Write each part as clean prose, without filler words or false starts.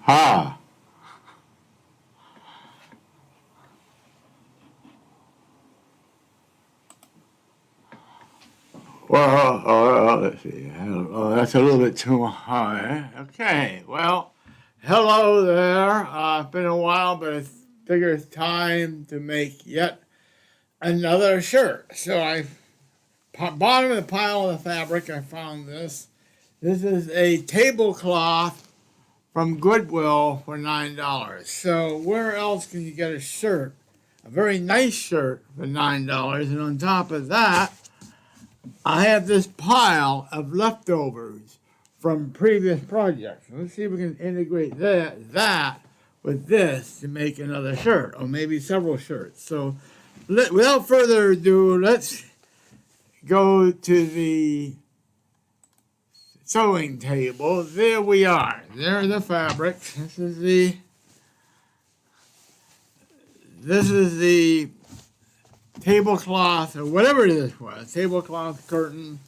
Ha. Well, let's see. Oh, that's a little bit too high. Okay. Well, hello there. It's been a while, but I figure it's time to make yet another shirt. So bottom of the pile of the fabric, I found this. This is a tablecloth from Goodwill for $9. So where else can you get a shirt, a very nice shirt for $9? And on top of that, I have this pile of leftovers from previous projects. Let's see if we can integrate that with this to make another shirt, or maybe several shirts. So without further ado, let's go to the sewing table. There we are. There are the fabrics. This is the tablecloth, or whatever this was, tablecloth curtain.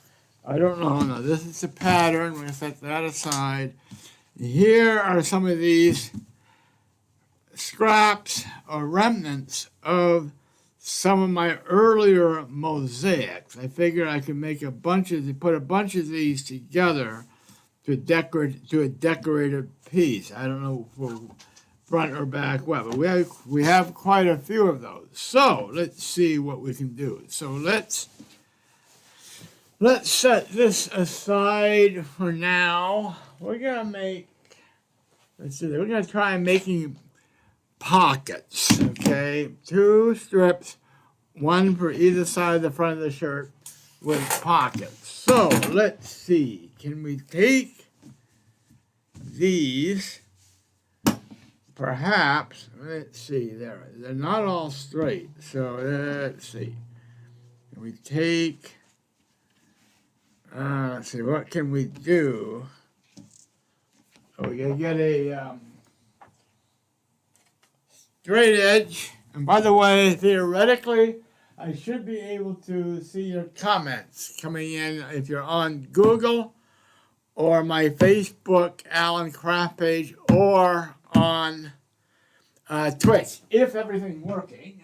I don't know. No, this is the pattern. We're going to set that aside. Here are some of these scraps or remnants of some of my earlier mosaics. I figured I could make put a bunch of these together to a decorated piece. I don't know for front or back what, but we have quite a few of those. So let's see what we can do. So let's set this aside for now. We're gonna try making pockets. Okay, 2 strips, one for either side of the front of the shirt with pockets. So let's see. Can we take these? Perhaps, let's see, they're not all straight, so let's see. Can we take, let's see, what can we do? So we gotta get a straight edge, and by the way, theoretically, I should be able to see your comments coming in if you're on Google or my Facebook Alan Craft page, or on Twitch, if everything's working.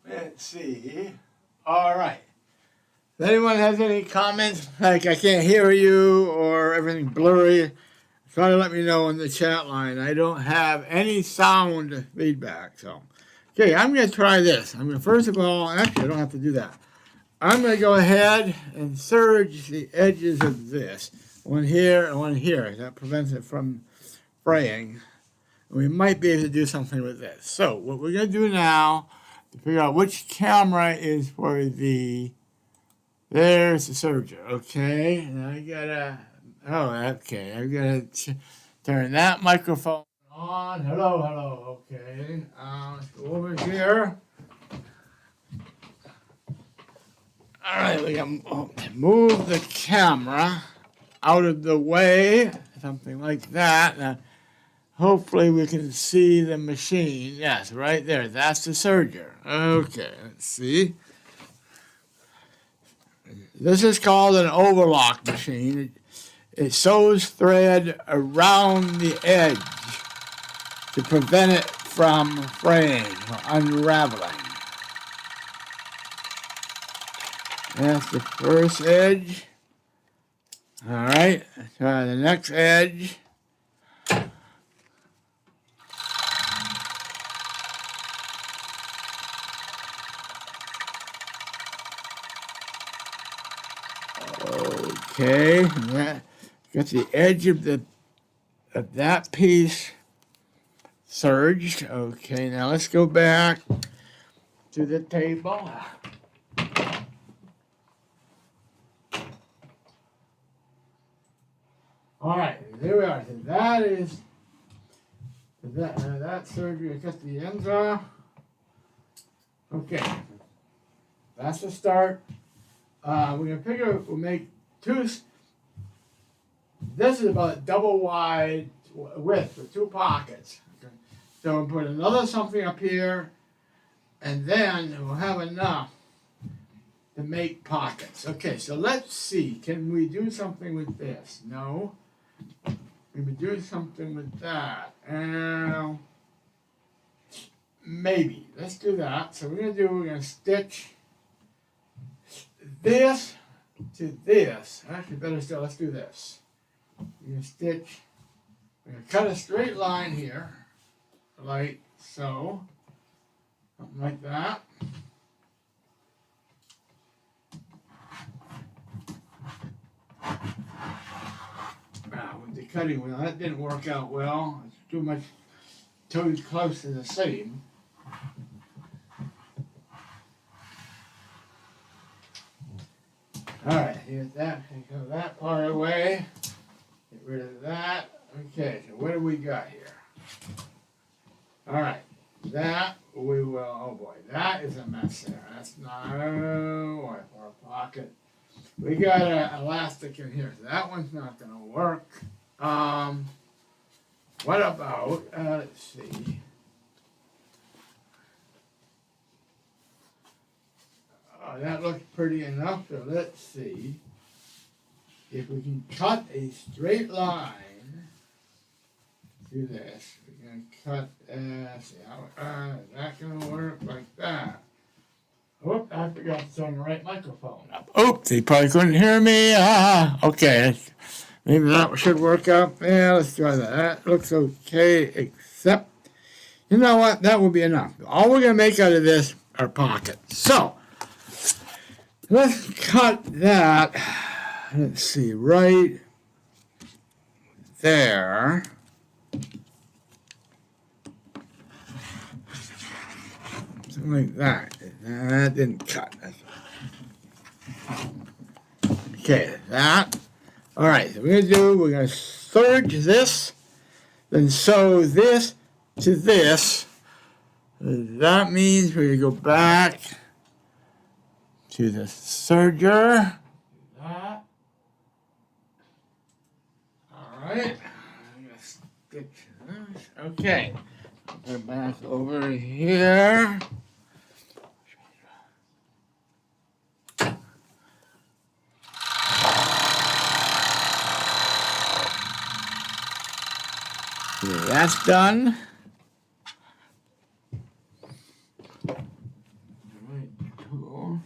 Let's see. All right. If anyone has any comments, like I can't hear you or everything blurry, try to let me know in the chat line. I don't have any sound feedback. So, okay, I'm going to try this. First of all, actually, I don't have to do that. I'm going to go ahead and serge the edges of this. One here and one here. That prevents it from fraying. We might be able to do something with this. So, what we're going to do now to figure out which camera is for there's the serger, okay? And I gotta, okay, I gotta turn that microphone on. Hello, okay. Let's go over here. All right, we gotta move the camera out of the way, something like that. Now, hopefully we can see the machine. Yes, right there, that's the serger. Okay, let's see. This is called an overlock machine. It sews thread around the edge to prevent it from fraying or unraveling. That's the first edge. All right, try the next edge. Okay, got the edge of that piece serged. Okay, now let's go back to the table. All right, there we are. So that surgery. I cut the ends off. Okay, that's the start. we're gonna figure we'll make two. This is about double wide width with two pockets. Okay. So we'll put another something up here, and then we'll have enough to make pockets. Okay, so let's see. Can we do something with this? No. Can we do something with that? Maybe. Let's do that. So we're gonna stitch this to this. Actually, better still, let's do this. We're gonna stitch. We're gonna cut a straight line here, like so, something like that. With the cutting wheel, that didn't work out well. It's too much, too close to the same. All right, here's that. Take that part away. Get rid of that. Okay, so what do we got here? All right, that we will. Oh boy, that is a mess there. That's not for a pocket. We got an elastic in here, so that one's not going to work. What about? Let's see. That looks pretty enough, so let's see if we can cut a straight line through this. We're going to cut, see how, is that going to work like that? Oop, I forgot to turn the right microphone up. Oops, he probably couldn't hear me. Okay, maybe that should work out. Yeah, let's try that. That looks okay, except, you know what, that will be enough. All we're going to make out of this are pockets. So, let's cut that, let's see, right there. Something like that. That didn't cut. Okay, that. All right, so we're going to serge this, then sew this to this. That means we're going to go back to the serger. That. All right. I'm going to stitch this. Okay. Go back over here. Okay, that's done. Cool.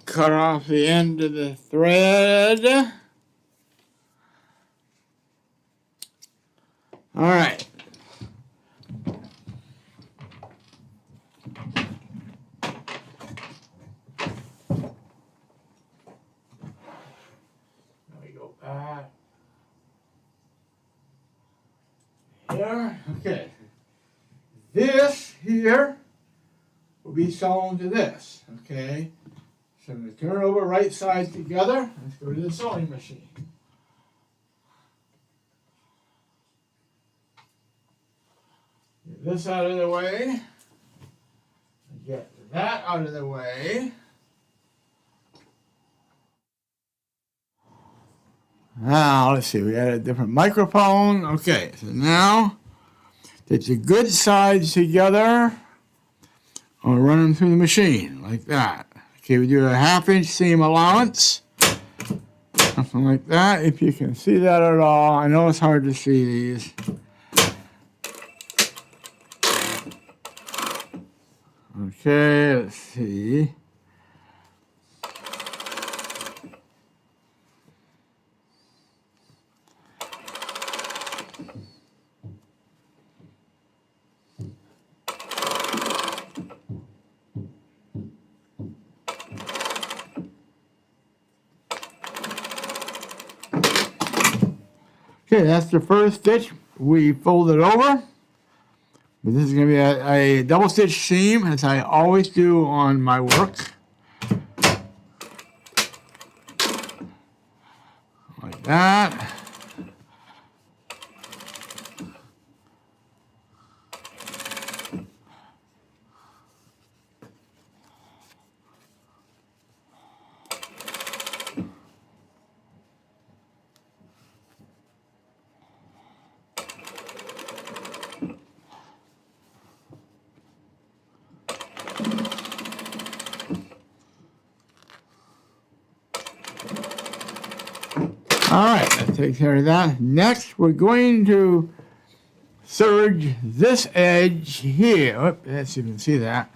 Cut off the end of the thread. All right. Now we go back. Here. Okay. This here will be sewn to this. Okay. So I'm going to turn over right sides together. Let's go to the sewing machine. Get this out of the way. Get that out of the way. Now, let's see, we got a different microphone. Okay, so now, get your good sides together. I'll run them through the machine, like that. Okay, we do a 1/2 inch seam allowance. Something like that, if you can see that at all. I know it's hard to see these. Okay, let's see. Okay, that's the first stitch. We fold it over. But this is going to be a double stitch seam, as I always do on my work. Like that. right, that takes care of that. Next, we're going to serge this edge here. Oop, let's see if you can see that.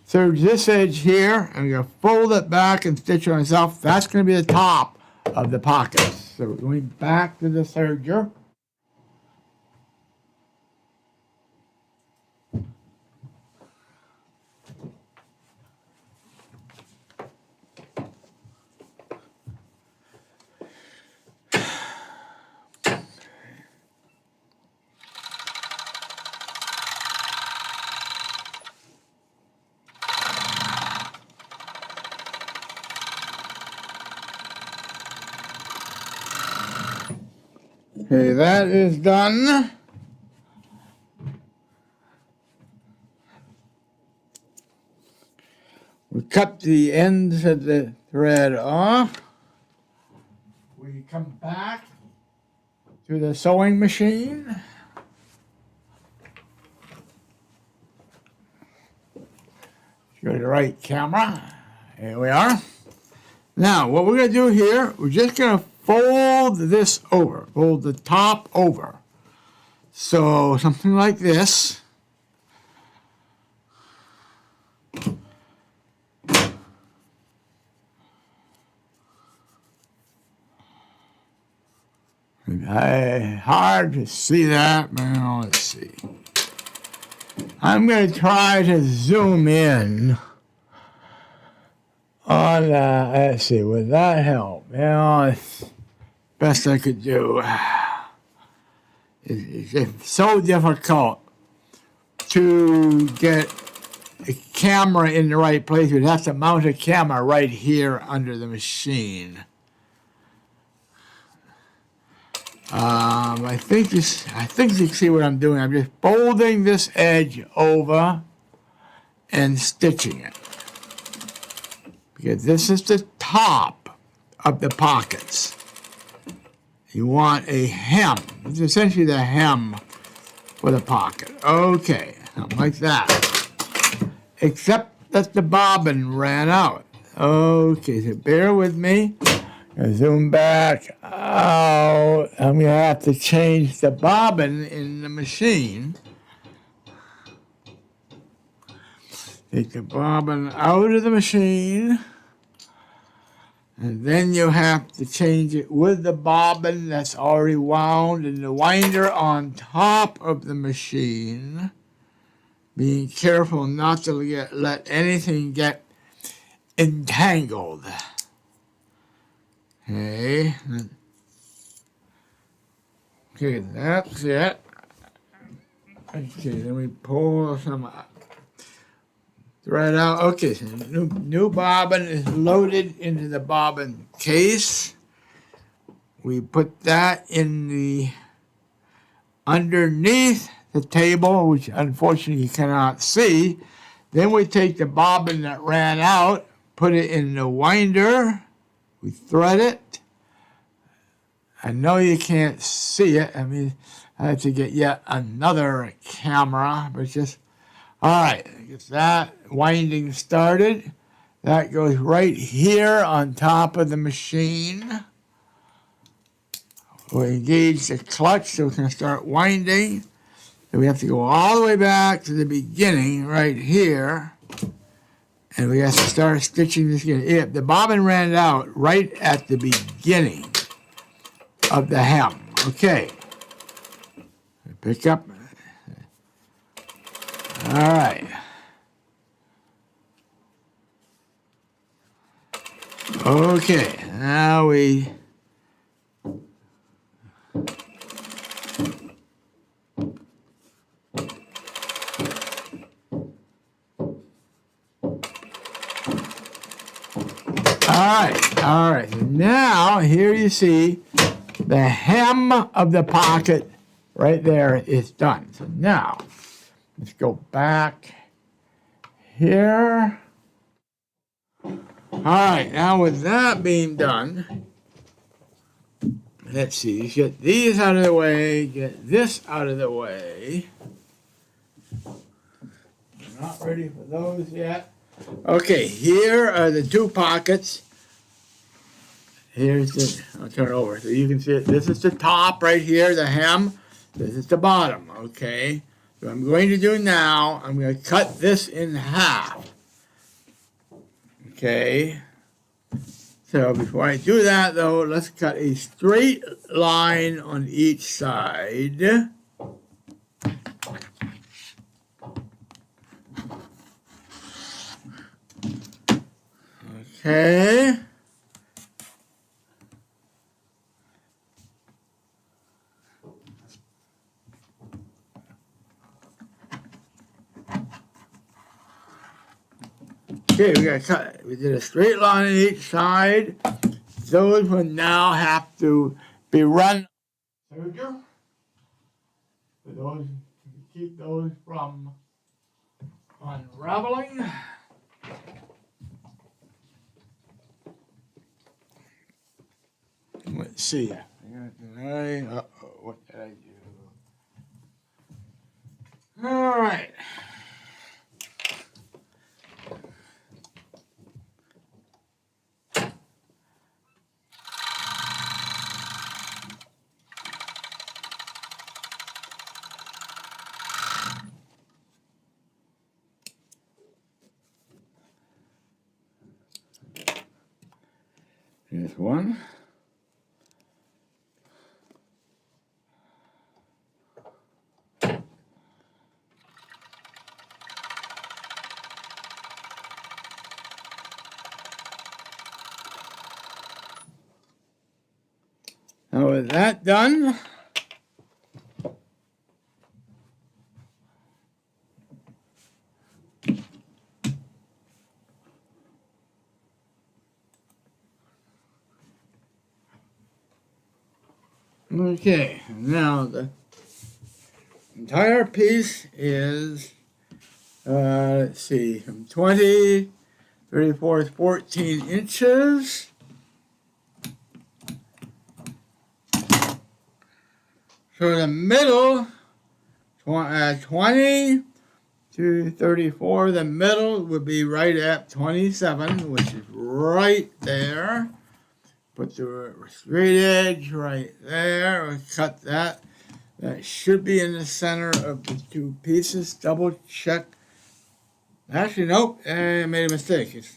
Serge this edge here, and we're going to fold it back and stitch it on itself. That's going to be the top of the pockets. So we're going back to the serger. Okay, that is done. We cut the ends of the thread off. We come back to the sewing machine. Go to the right camera. Here we are. Now, what we're going to do here, we're just going to fold this over, fold the top over. So something like this. Hard to see that, but let's see. I'm going to try to zoom in on, let's see, would that help? It's best I could do. It's so difficult to get a camera in the right place. You'd have to mount a camera right here under the machine. I think you see what I'm doing. I'm just folding this edge over and stitching it. Because this is the top of the pockets. You want a hem. It's essentially the hem for the pocket. Okay, like that. Except that the bobbin ran out. Okay, so bear with me. Zoom back out. I'm going to have to change the bobbin in the machine. Take the bobbin out of the machine. And then you have to change it with the bobbin that's already wound in the winder on top of the machine. Being careful not to let anything get entangled. Okay. Okay, that's it. Okay, then we pull some thread out. Okay, so new bobbin is loaded into the bobbin case. We put that in the underneath the table, which unfortunately you cannot see. Then we take the bobbin that ran out, put it in the winder. We thread it. I know you can't see it. I mean, I have to get yet another camera, but just, all right, get that winding started. That goes right here on top of the machine. We engage the clutch so we can start winding. Then we have to go all the way back to the beginning right here. And we have to start stitching this again. The bobbin ran out right at the beginning of the hem. Okay. Pick up. All right. Okay. Now we... All right. Now, here you see the hem of the pocket right there is done. So now, let's go back here. All right, now with that being done, let's see, you get these out of the way, get this out of the way. We're not ready for those yet. Okay, here are the two pockets. here's the, I'll turn it over so you can see it. This is the top right here, the hem. This is the bottom, okay? What I'm going to do now, I'm going to cut this in half. Okay? So before I do that, though, let's cut a straight line on each side. Okay. Okay, we got cut. We did a straight line on each side. Those will now have to be run. For those, to keep those from unraveling. Let's see. Uh-oh, what did I do? All right. Here's one. Now with that done, okay, now the entire piece is, let's see, from 20, 34, 14 inches. So the middle, 20 to 34, the middle would be right at 27, which is right there. Put the straight edge right there. We'll cut that. That should be in the center of the two pieces. Double check. Actually, nope, I made a mistake. It's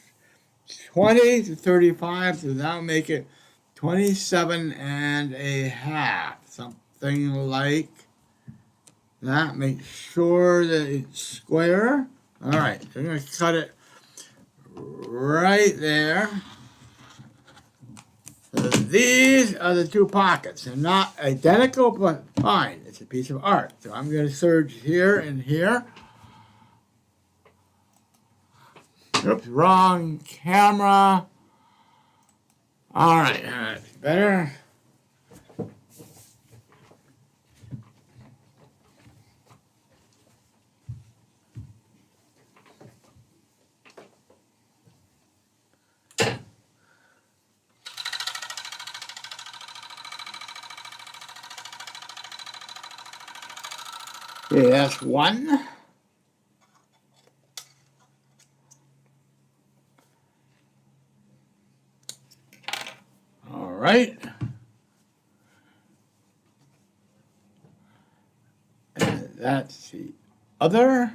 20 to 35, so that'll make it 27 and a half. Something like that. Make sure that it's square. All right, so I'm going to cut it right there. So these are the two pockets. They're not identical, but fine. It's a piece of art. So I'm going to serge here and here. Oops, wrong camera. All right, that's better. Okay, that's one. All right. And that's the other.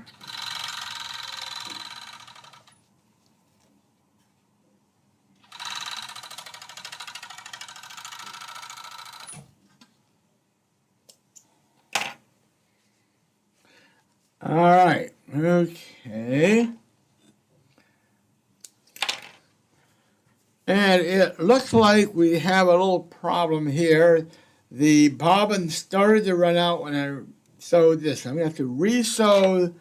All right, okay. And it looks like we have a little problem here. The bobbin started to run out when I sewed this. I'm going to have to re-sew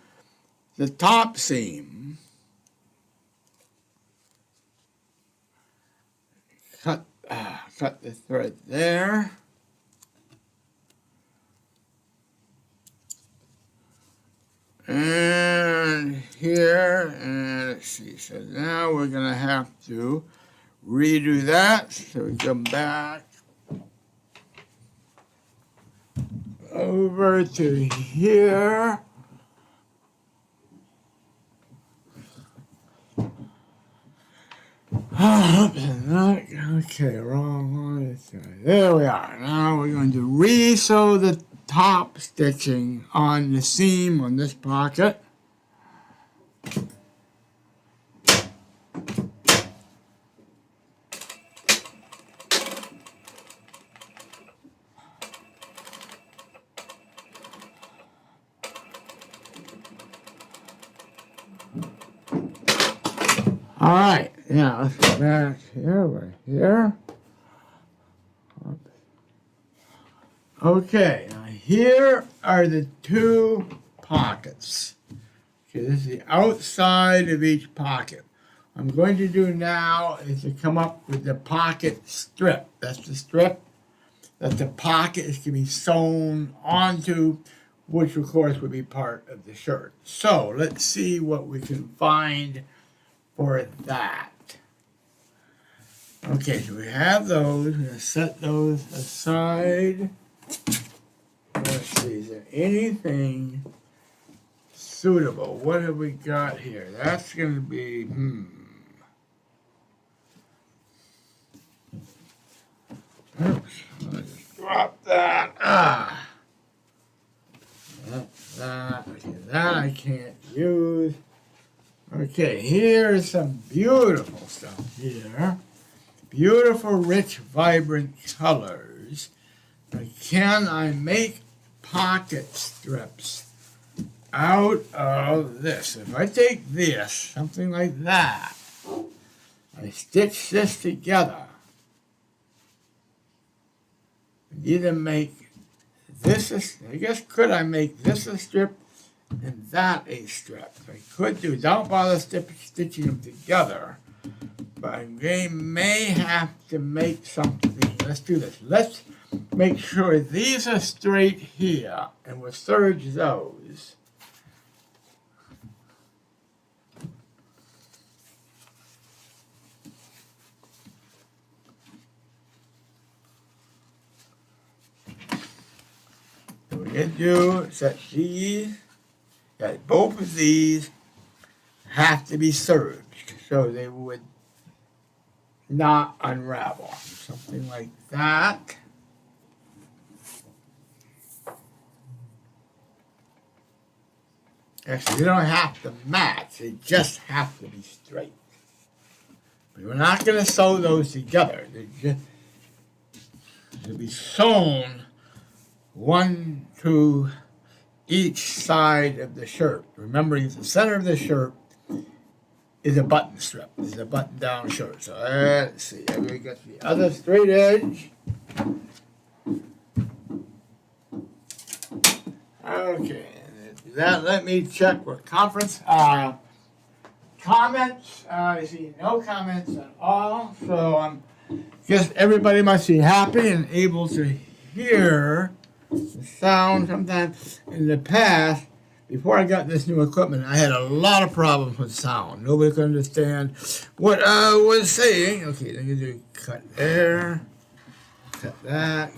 the top seam. Cut the thread there. And here, and let's see, so now we're going to have to redo that. So we come back over to here. Okay, wrong one. There we are. Now we're going to re-sew the top stitching on the seam on this pocket. All right, now let's go back here. We're here. Okay, now here are the two pockets. Okay, this is the outside of each pocket. What I'm going to do now is to come up with the pocket strip. That's the strip that the pocket is going to be sewn onto, which of course would be part of the shirt. So let's see what we can find for that. Okay, so we have those. We're going to set those aside. Let's see, is there anything suitable? What have we got here? That's going to be, Oops, let's drop that. Okay, that I can't use. Okay, here's some beautiful stuff here. Beautiful, rich, vibrant colors. But can I make pocket strips out of this? If I take this, something like that, I stitch this together, and either make this, I guess, could I make this a strip and that a strip? I could do, don't bother stitching them together, but I may have to make something. Let's do this. Let's make sure these are straight here, and we'll serge those. What we're going to do is that both of these have to be serged so they would not unravel. Something like that. Actually, they don't have to match, they just have to be straight. But we're not going to sew those together. They'll be sewn one to each side of the shirt. Remembering the center of the shirt is a button strip. It's a button down shirt. So let's see. We got the other straight edge. Okay. That let me check with conference comments. I see no comments at all. So guess everybody must be happy and able to hear the sound. Sometimes in the past, before I got this new equipment, I had a lot of problems with sound. Nobody could understand what I was saying. Okay, then you do cut there, cut that.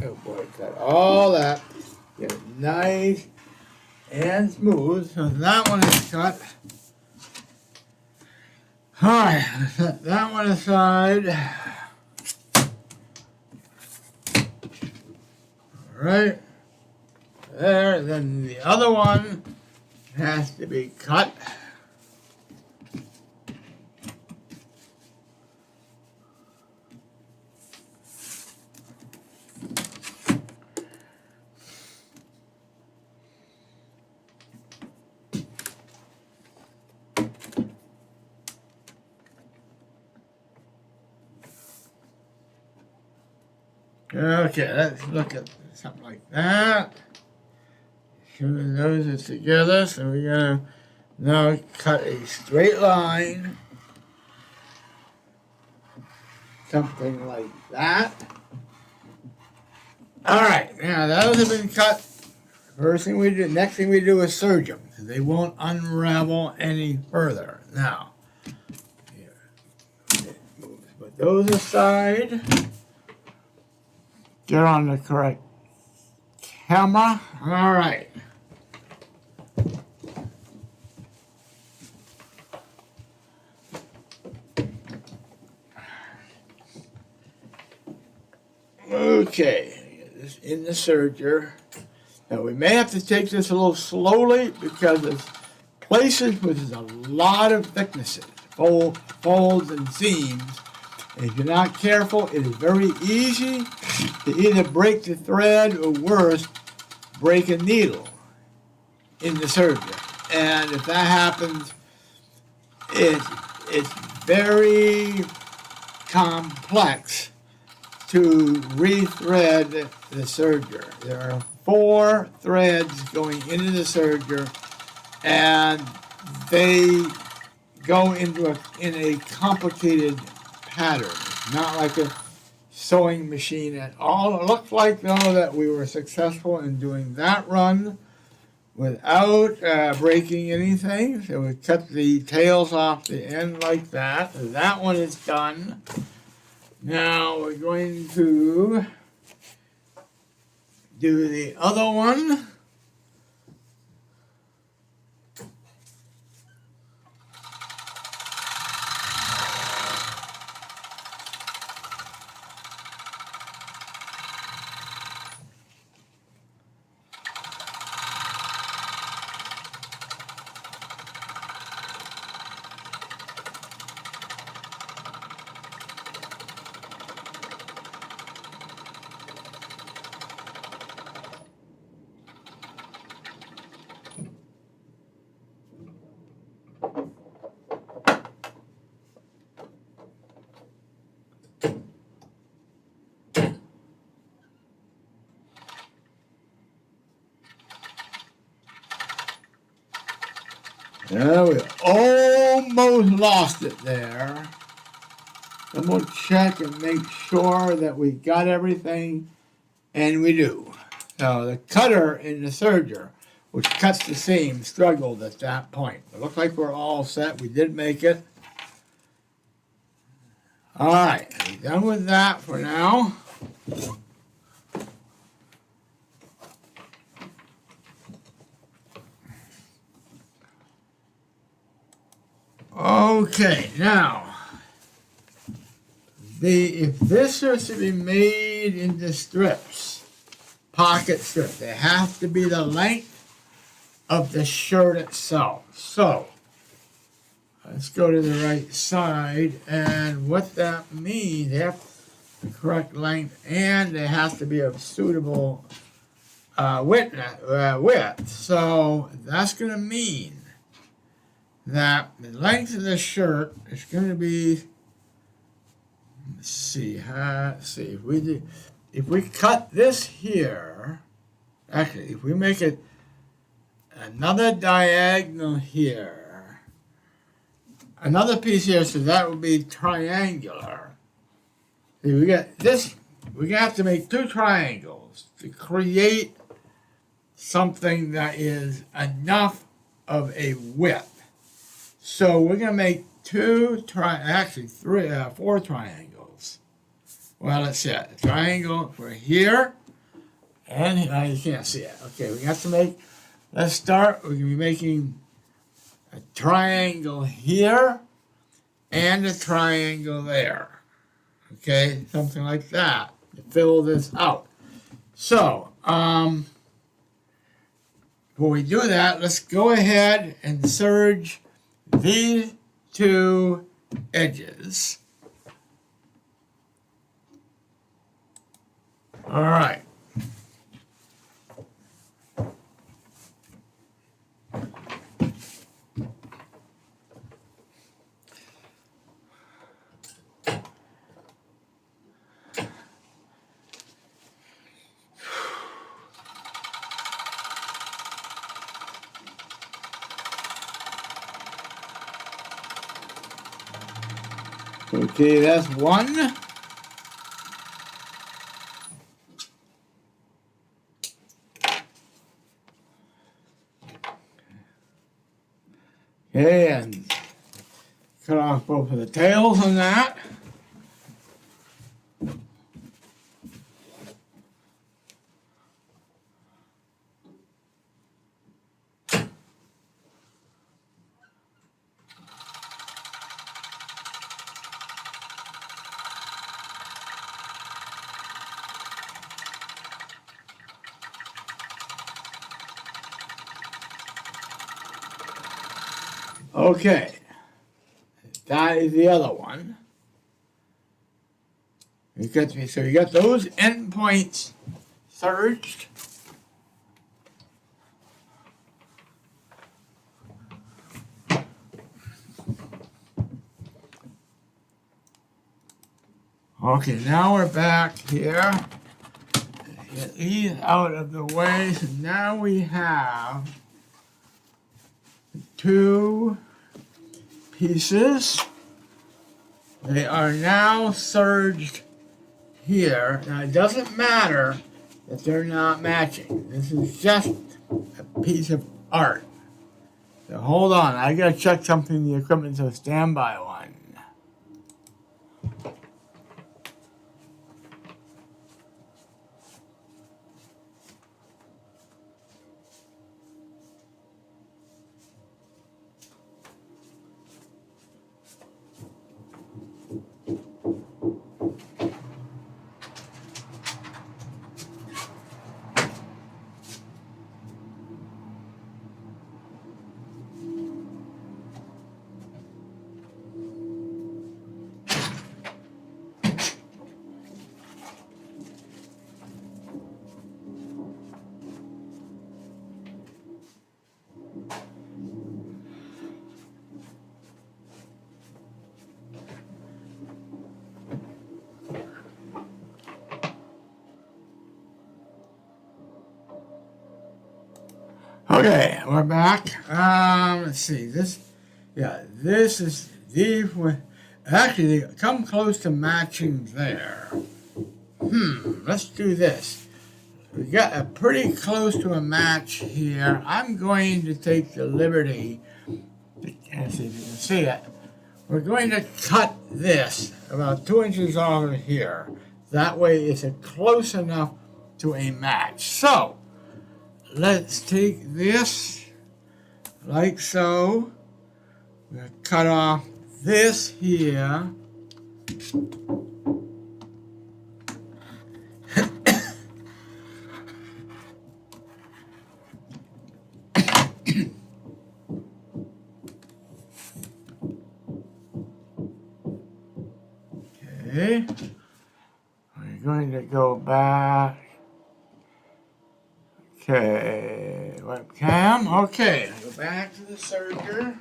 Oh boy, cut all that. Get it nice and smooth. So that one is cut. All right, set that one aside. All right. There, then the other one has to be cut. Okay, let's look at something like that. Sure those are together, so we're gonna now cut a straight line. Something like that. Alright, now those have been cut. Next thing we do is serge them. They won't unravel any further. Now, here. Put those aside. Get on the correct camera. All right. Okay, get this in the serger. Now we may have to take this a little slowly because it's places where there's a lot of thicknesses, folds and seams. And if you're not careful, it is very easy to either break the thread or worse, break a needle in the serger. And if that happens, it's very complex to rethread the serger. There are 4 threads going into the serger, and they go in a complicated pattern. It's not like a sewing machine at all. It looked like, though, that we were successful in doing that run without breaking anything. So we cut the tails off the end like that. That one is done. Now we're going to do the other one. Yeah, we almost lost it there. I'm going to check and make sure that we got everything, and we do. So the cutter in the serger, which cuts the seam, struggled at that point. It looked like we're all set. We did make it. All right, done with that for now. Okay, now, if this is to be made into strips, pocket strips, they have to be the length of the shirt itself. So, let's go to the right side, and what that means, they have the correct length, and they have to be of suitable width. So, that's going to mean that the length of the shirt is going to be, let's see, if we cut this here, actually, if we make it another diagonal here, another piece here, so that would be triangular. See, we got this, we're going to have to make 2 triangles to create something that is enough of a width. So we're going to make 4 triangles. Well, let's see it. A triangle for here, and you can't see it. Okay, we have to make, let's start, we're going to be making a triangle here and a triangle there. Okay, something like that to fill this out. So, before we do that, let's go ahead and serge these 2 edges. All right. Okay, that's 1. Okay, and cut off both of the tails on that. Okay, that is the other one. So you got those endpoints surged. Okay, now we're back here. Get these out of the way. So now we have two pieces. They are now surged here. Now it doesn't matter that they're not matching. This is just a piece of art. So hold on, I gotta check something in the equipment, so stand by one. Okay, we're back. Let's see. This is these. Actually, they come close to matching there. Let's do this. We got a pretty close to a match here. I'm going to take the liberty. Let's see if you can see it. We're going to cut this about 2 inches off of here. That way, it's close enough to a match. So. Let's take this like so. We're going to cut off this here. Okay. We're going to go back. Okay, webcam. Okay, go back to the serger.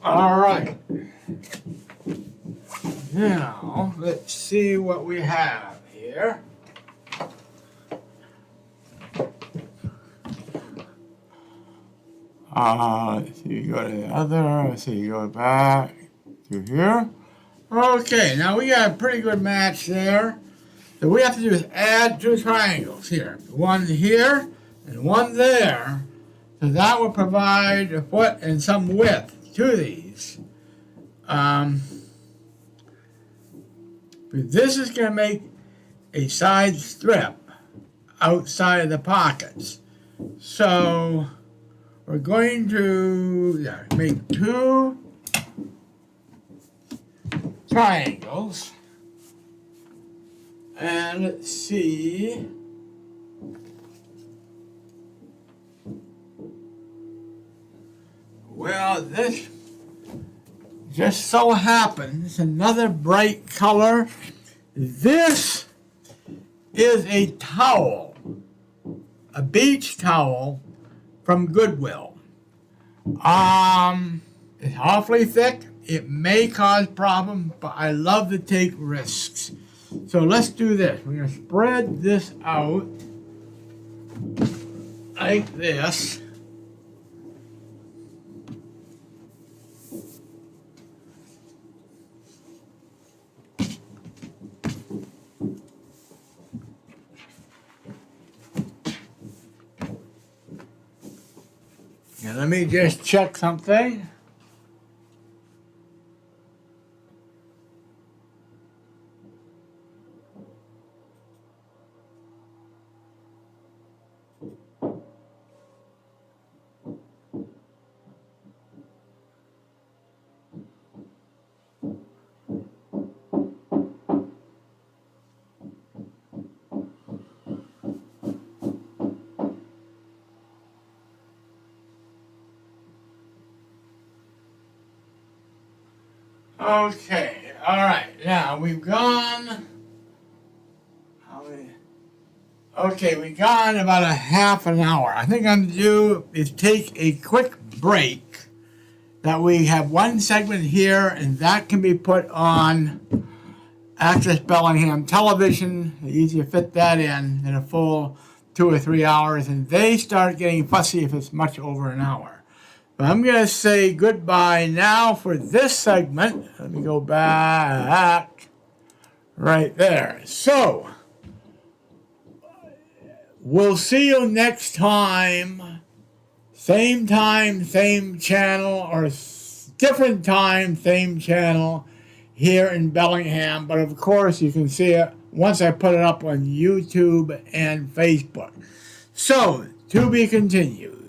All right. Now, let's see what we have here. Let's see, you go to the other. Let's see, you go back to here. Okay, now we got a pretty good match there. So what we have to do is add two triangles here. One here and one there. So that will provide a foot and some width to these. But this is going to make a side strip outside of the pockets. So we're going to make two triangles. And let's see. Well, this just so happens, another bright color. This is a towel, a beach towel from Goodwill. It's awfully thick. It may cause problems, but I love to take risks. So let's do this. We're going to spread this out like this. let me just check something. Okay, all right. Now we've gone. Okay, we've gone about a half an hour. I think I'm gonna do is take a quick break. That we have one segment here, and that can be put on Access Bellingham Television. They easy to fit that in a full 2 or 3 hours, and they start getting fussy if it's much over an hour. But I'm going to say goodbye now for this segment. Let me go back right there. So, we'll see you next time. Same time, same channel, or different time, same channel here in Bellingham. But of course, you can see it once I put it up on YouTube and Facebook. So, to be continued.